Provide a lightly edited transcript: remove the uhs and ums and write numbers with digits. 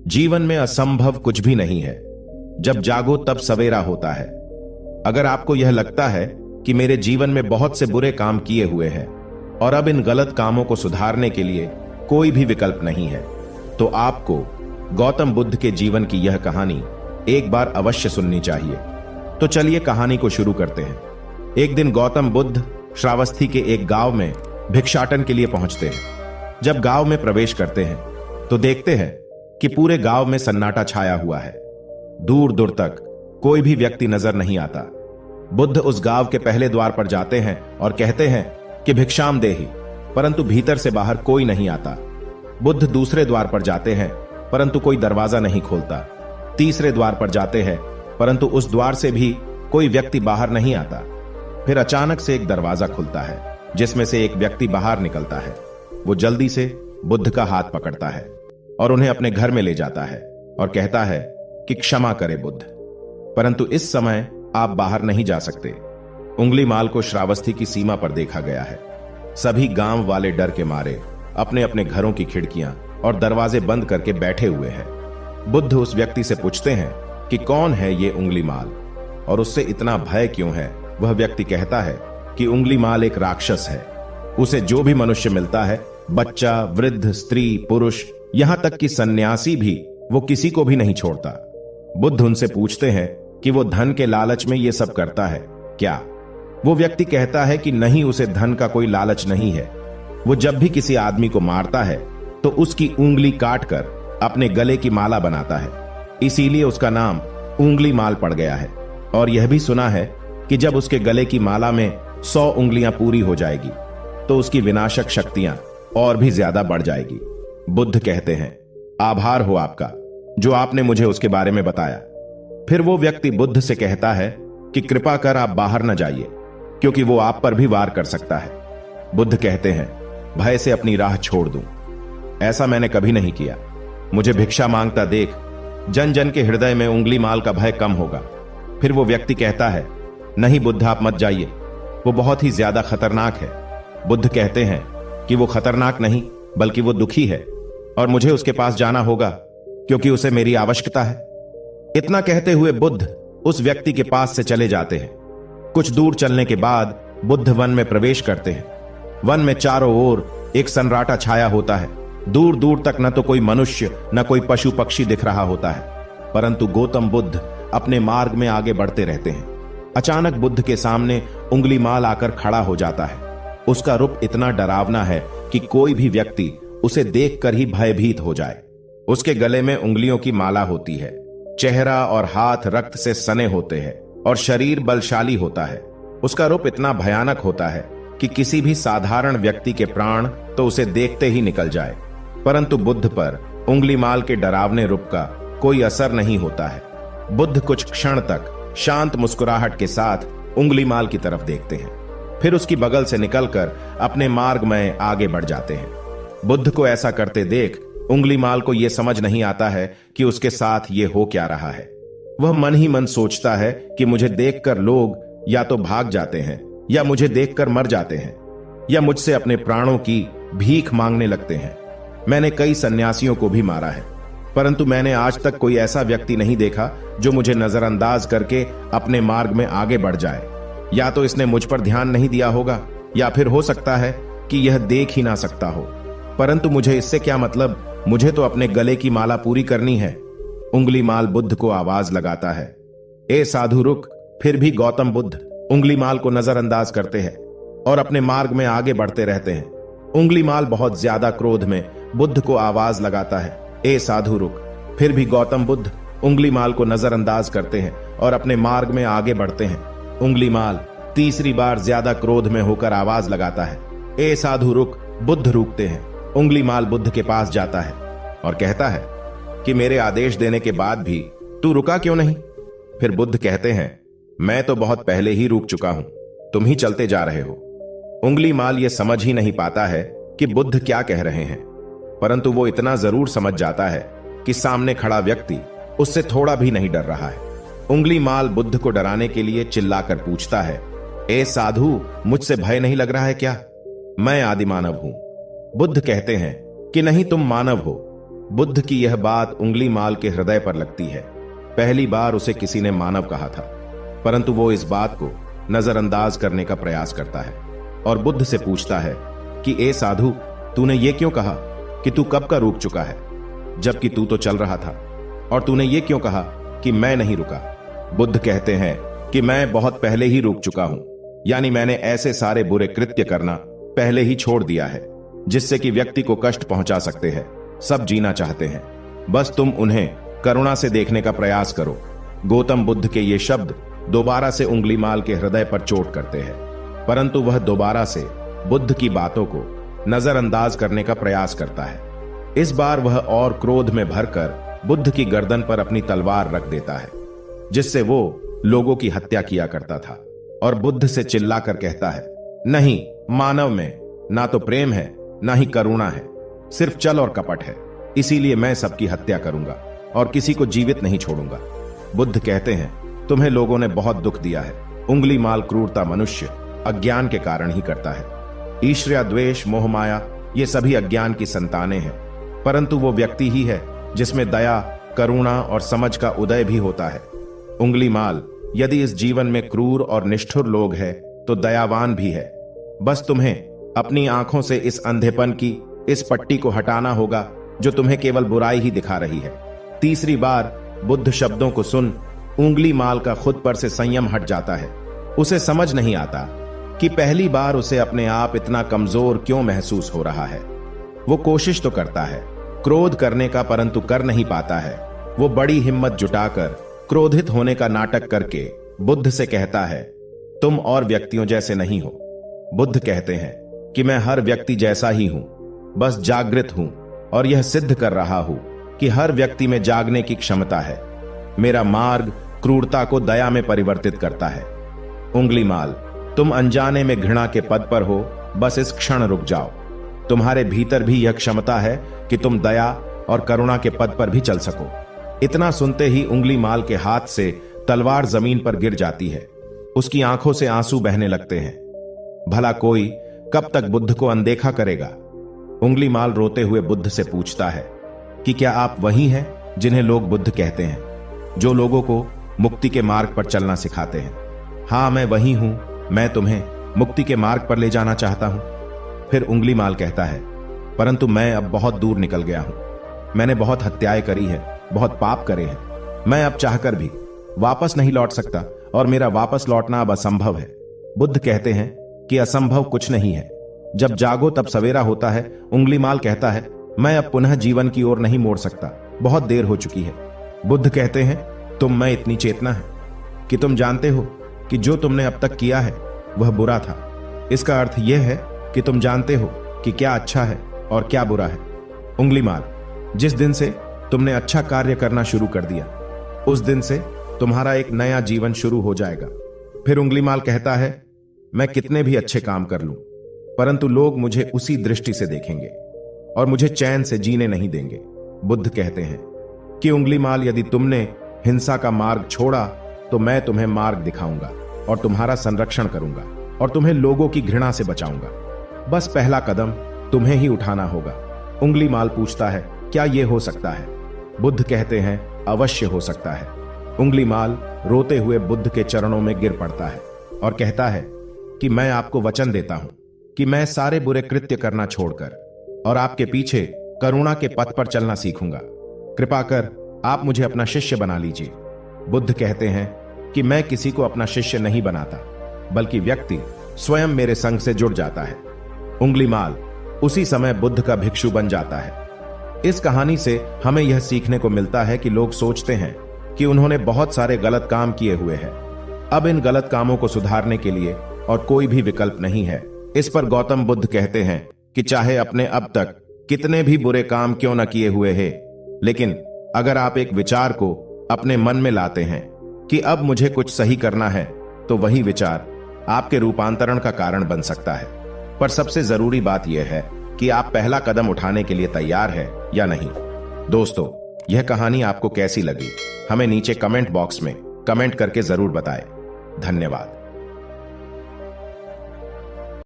जीवन में असंभव कुछ भी नहीं है। जब जागो तब सवेरा होता है। अगर आपको यह लगता है कि मेरे जीवन में बहुत से बुरे काम किए हुए हैं और अब इन गलत कामों को सुधारने के लिए कोई भी विकल्प नहीं है, तो आपको गौतम बुद्ध के जीवन की यह कहानी एक बार अवश्य सुननी चाहिए। तो चलिए कहानी को शुरू करते हैं। एक दिन गौतम बुद्ध श्रावस्ती के एक गांव में भिक्षाटन के लिए पहुंचते हैं। जब गांव में प्रवेश करते हैं तो देखते हैं कि पूरे गांव में सन्नाटा छाया हुआ है। दूर दूर तक कोई भी व्यक्ति नजर नहीं आता। बुद्ध उस गांव के पहले द्वार पर जाते हैं और कहते हैं कि भिक्षाम देहि, परंतु भीतर से बाहर कोई नहीं आता। बुद्ध दूसरे द्वार पर जाते हैं परंतु कोई दरवाजा नहीं खोलता। तीसरे द्वार पर जाते हैं परंतु उस द्वार से भी कोई व्यक्ति बाहर नहीं आता। फिर अचानक से एक दरवाजा खुलता है जिसमें से एक व्यक्ति बाहर निकलता है। वो जल्दी से बुद्ध का हाथ पकड़ता है और उन्हें अपने घर में ले जाता है और कहता है कि क्षमा करे बुद्ध, परंतु इस समय आप बाहर नहीं जा सकते। उंगलीमाल को श्रावस्ती की सीमा पर देखा गया है। सभी गांव वाले डर के मारे अपने अपने घरों की खिड़कियां और दरवाजे बंद करके बैठे हुए हैं। बुद्ध उस व्यक्ति से पूछते हैं कि कौन है ये उंगलीमाल और उससे इतना भय क्यों है। वह व्यक्ति कहता है कि उंगलीमाल एक राक्षस है। उसे जो भी मनुष्य मिलता है, बच्चा, वृद्ध, स्त्री, पुरुष, यहां तक कि सन्यासी भी, वो किसी को भी नहीं छोड़ता। बुद्ध उनसे पूछते हैं कि वो धन के लालच में ये सब करता है क्या। वो व्यक्ति कहता है कि नहीं, उसे धन का कोई लालच नहीं है। वो जब भी किसी आदमी को मारता है तो उसकी उंगली काटकर अपने गले की माला बनाता है, इसीलिए उसका नाम उंगलीमाल पड़ गया है। और यह भी सुना है कि जब उसके गले की माला में 100 उंगलियां पूरी हो जाएगी तो उसकी विनाशक शक्तियां और भी ज्यादा बढ़ जाएगी। बुद्ध कहते हैं, आभार हो आपका जो आपने मुझे उसके बारे में बताया। फिर वो व्यक्ति बुद्ध से कहता है कि कृपा कर आप बाहर न जाइए, क्योंकि वो आप पर भी वार कर सकता है। बुद्ध कहते हैं, भय से अपनी राह छोड़ दूं, ऐसा मैंने कभी नहीं किया। मुझे भिक्षा मांगता देख जन जन के हृदय में उंगलीमाल का भय कम होगा। फिर वो व्यक्ति कहता है, नहीं बुद्ध, आप मत जाइए, वो बहुत ही ज्यादा खतरनाक है। बुद्ध कहते हैं कि वो खतरनाक नहीं बल्कि वो दुखी है और मुझे उसके पास जाना होगा क्योंकि उसे मेरी आवश्यकता है। इतना कहते हुए बुद्ध उस व्यक्ति के पास से चले जाते हैं। कुछ दूर चलने के बाद बुद्ध वन में प्रवेश करते हैं। वन में चारों ओर एक सन्नाटा छाया होता है। दूर दूर तक न तो कोई मनुष्य न कोई पशु पक्षी दिख रहा होता है, परंतु गौतम बुद्ध अपने मार्ग में आगे बढ़ते रहते हैं। अचानक बुद्ध के सामने उंगलीमाल आकर खड़ा हो जाता है। उसका रूप इतना डरावना है कि कोई भी व्यक्ति उसे देखकर ही भयभीत हो जाए। उसके गले में उंगलियों की माला होती है, चेहरा और हाथ रक्त से सने होते हैं और शरीर बलशाली होता है। उसका रूप इतना भयानक होता है कि किसी भी साधारण व्यक्ति के प्राण तो उसे देखते ही निकल जाए, परंतु बुद्ध पर उंगलीमाल के डरावने रूप का कोई असर नहीं होता है। बुद्ध कुछ क्षण तक शांत मुस्कुराहट के साथ उंगलीमाल की तरफ देखते हैं, फिर उसकी बगल से निकलकर अपने मार्ग में आगे बढ़ जाते हैं। बुद्ध को ऐसा करते देख उंगलीमाल को यह समझ नहीं आता है कि उसके साथ ये हो क्या रहा है। वह मन ही मन सोचता है कि मुझे देखकर लोग या तो भाग जाते हैं या मुझे देखकर मर जाते हैं या मुझसे अपने प्राणों की भीख मांगने लगते हैं। मैंने कई सन्यासियों को भी मारा है, परंतु मैंने आज तक कोई ऐसा व्यक्ति नहीं देखा जो मुझे नजरअंदाज करके अपने मार्ग में आगे बढ़ जाए। या तो इसने मुझ पर ध्यान नहीं दिया होगा या फिर हो सकता है कि यह देख ही ना सकता हो, परंतु मुझे इससे क्या मतलब, मुझे तो अपने गले की माला पूरी करनी है। उंगलीमाल बुद्ध को आवाज लगाता है, ए साधु रुक। फिर भी गौतम बुद्ध उंगलीमाल को नजरअंदाज करते हैं और अपने मार्ग में आगे बढ़ते रहते हैं। उंगलीमाल बहुत ज्यादा क्रोध में बुद्ध को आवाज लगाता है, ए साधु रुक। फिर भी गौतम बुद्ध उंगलीमाल को नजरअंदाज करते हैं और अपने मार्ग में आगे बढ़ते हैं। उंगलीमाल तीसरी बार ज्यादा क्रोध में होकर आवाज लगाता है, ए साधु रुक। बुद्ध रुकते हैं। उंगलीमाल बुद्ध के पास जाता है और कहता है कि मेरे आदेश देने के बाद भी तू रुका क्यों नहीं। फिर बुद्ध कहते हैं, मैं तो बहुत पहले ही रुक चुका हूं, तुम ही चलते जा रहे हो। उंगलीमाल यह समझ ही नहीं पाता है कि बुद्ध क्या कह रहे हैं, परंतु वो इतना जरूर समझ जाता है कि सामने खड़ा व्यक्ति उससे थोड़ा भी नहीं डर रहा है। उंगलीमाल बुद्ध को डराने के लिए चिल्लाकर पूछता है, ए साधु, मुझसे भय नहीं लग रहा है क्या? मैं आदिमानव हूं। बुद्ध कहते हैं कि नहीं, तुम मानव हो। बुद्ध की यह बात उंगली माल के हृदय पर लगती है। पहली बार उसे किसी ने मानव कहा था, परंतु वो इस बात को नजरअंदाज करने का प्रयास करता है और बुद्ध से पूछता है कि ए साधु, तूने ये क्यों कहा कि तू कब का रुक चुका है, जबकि तू तो चल रहा था? और तूने ये क्यों कहा कि मैं नहीं रुका? बुद्ध कहते हैं कि मैं बहुत पहले ही रुक चुका हूं, यानी मैंने ऐसे सारे बुरे कृत्य करना पहले ही छोड़ दिया है जिससे कि व्यक्ति को कष्ट पहुंचा सकते हैं। सब जीना चाहते हैं, बस तुम उन्हें करुणा से देखने का प्रयास करो। गौतम बुद्ध के ये शब्द दोबारा से उंगली माल के हृदय पर चोट करते हैं, परंतु वह दोबारा से बुद्ध की बातों को नजरअंदाज करने का प्रयास करता है। इस बार वह और क्रोध में भरकर बुद्ध की गर्दन पर अपनी तलवार रख देता है, जिससे वो लोगों की हत्या किया करता था, और बुद्ध से चिल्लाकर कहता है, नहीं, मानव में ना तो प्रेम है ना ही करुणा है, सिर्फ छल और कपट है। इसीलिए मैं सबकी हत्या करूंगा और किसी को जीवित नहीं छोड़ूंगा। बुद्ध कहते हैं, तुम्हें लोगों ने बहुत दुख दिया है। उंगली माल क्रूरता मनुष्य अज्ञान के कारण ही करता है। ईर्ष्या, द्वेष, मोह, माया ये सभी अज्ञान की संतानें हैं, परंतु वो व्यक्ति ही है जिसमें दया, करुणा और समझ का उदय भी होता है। उंगली माल, यदि इस जीवन में क्रूर और निष्ठुर लोग हैं तो दयावान भी है। बस तुम्हें अपनी आंखों से इस अंधेपन की इस पट्टी को हटाना होगा जो तुम्हें केवल बुराई ही दिखा रही है। तीसरी बार बुद्ध शब्दों को सुन उंगली माल का खुद पर से संयम हट जाता है। उसे समझ नहीं आता कि पहली बार उसे अपने आप इतना कमजोर क्यों महसूस हो रहा है। वो कोशिश तो करता है क्रोध करने का, परंतु कर नहीं पाता है। वो बड़ी हिम्मत जुटाकर क्रोधित होने का नाटक करके बुद्ध से कहता है, तुम और व्यक्तियों जैसे नहीं हो। बुद्ध कहते हैं कि मैं हर व्यक्ति जैसा ही हूं, बस जागृत हूं और यह सिद्ध कर रहा हूं कि हर व्यक्ति में जागने की क्षमता है। मेरा मार्ग क्रूरता को दया में परिवर्तित करता है। उंगली माल, तुम अनजाने में घृणा के पद पर हो, बस इस क्षण रुक जाओ। तुम्हारे भीतर भी यह क्षमता है कि तुम दया और करुणा के पद पर भी चल सको। इतना सुनते ही उंगली माल के हाथ से तलवार जमीन पर गिर जाती है। उसकी आंखों से आंसू बहने लगते हैं। भला कोई कब तक बुद्ध को अनदेखा करेगा? उंगली माल रोते हुए बुद्ध से पूछता है कि क्या आप वही हैं जिन्हें लोग बुद्ध कहते हैं, जो लोगों को मुक्ति के मार्ग पर चलना सिखाते हैं? हाँ, मैं वही हूं। मैं तुम्हें मुक्ति के मार्ग पर ले जाना चाहता हूं। फिर उंगली माल कहता है, परंतु मैं अब बहुत दूर निकल गया हूं। मैंने बहुत हत्याएं करी है, बहुत पाप करे हैं। मैं अब चाहकर भी वापस नहीं लौट सकता और मेरा वापस लौटना अब असंभव है। बुद्ध कहते हैं कि असंभव कुछ नहीं है, जब जागो तब सवेरा होता है। उंगली माल कहता है, मैं अब पुनः जीवन की ओर नहीं मोड़ सकता, बहुत देर हो चुकी है। बुद्ध कहते हैं, तुम में इतनी चेतना है कि तुम जानते हो कि जो तुमने अब तक किया है वह बुरा था। इसका अर्थ यह है कि तुम जानते हो कि क्या अच्छा है और क्या बुरा है। उंगली माल, जिस दिन से तुमने अच्छा कार्य करना शुरू कर दिया, उस दिन से तुम्हारा एक नया जीवन शुरू हो जाएगा। फिर उंगली माल कहता है, मैं कितने भी अच्छे काम कर लूं, परंतु लोग मुझे उसी दृष्टि से देखेंगे और मुझे चैन से जीने नहीं देंगे। बुद्ध कहते हैं कि उंगली माल, यदि तुमने हिंसा का मार्ग छोड़ा तो मैं तुम्हें मार्ग दिखाऊंगा और तुम्हारा संरक्षण करूंगा और तुम्हें लोगों की घृणा से बचाऊंगा। बस पहला कदम तुम्हें ही उठाना होगा। उंगली माल पूछता है, क्या यह हो सकता है? बुद्ध कहते हैं, अवश्य हो सकता है। उंगली माल रोते हुए बुद्ध के चरणों में गिर पड़ता है और कहता है कि मैं आपको वचन देता हूं कि मैं सारे बुरे कृत्य करना छोड़कर और आपके पीछे करुणा के पथ पर चलना सीखूंगा। कृपा कर आप मुझे अपना शिष्य बना लीजिए। बुद्ध कहते हैं कि मैं किसी को अपना शिष्य नहीं बनाता, बल्कि व्यक्ति स्वयं मेरे संग से जुड़ जाता है। उंगली माल उसी समय बुद्ध का भिक्षु बन जाता है। इस कहानी से हमें यह सीखने को मिलता है कि लोग सोचते हैं कि उन्होंने बहुत सारे गलत काम किए हुए हैं, अब इन गलत कामों को सुधारने के लिए और कोई भी विकल्प नहीं है। इस पर गौतम बुद्ध कहते हैं कि चाहे अपने अब तक कितने भी बुरे काम क्यों न किए हुए हैं, लेकिन अगर आप एक विचार को अपने मन में लाते हैं कि अब मुझे कुछ सही करना है, तो वही विचार आपके रूपांतरण का कारण बन सकता है। पर सबसे जरूरी बात यह है कि आप पहला कदम उठाने के लिए तैयार है या नहीं। दोस्तों, यह कहानी आपको कैसी लगी, हमें नीचे कमेंट बॉक्स में कमेंट करके जरूर बताएं। धन्यवाद।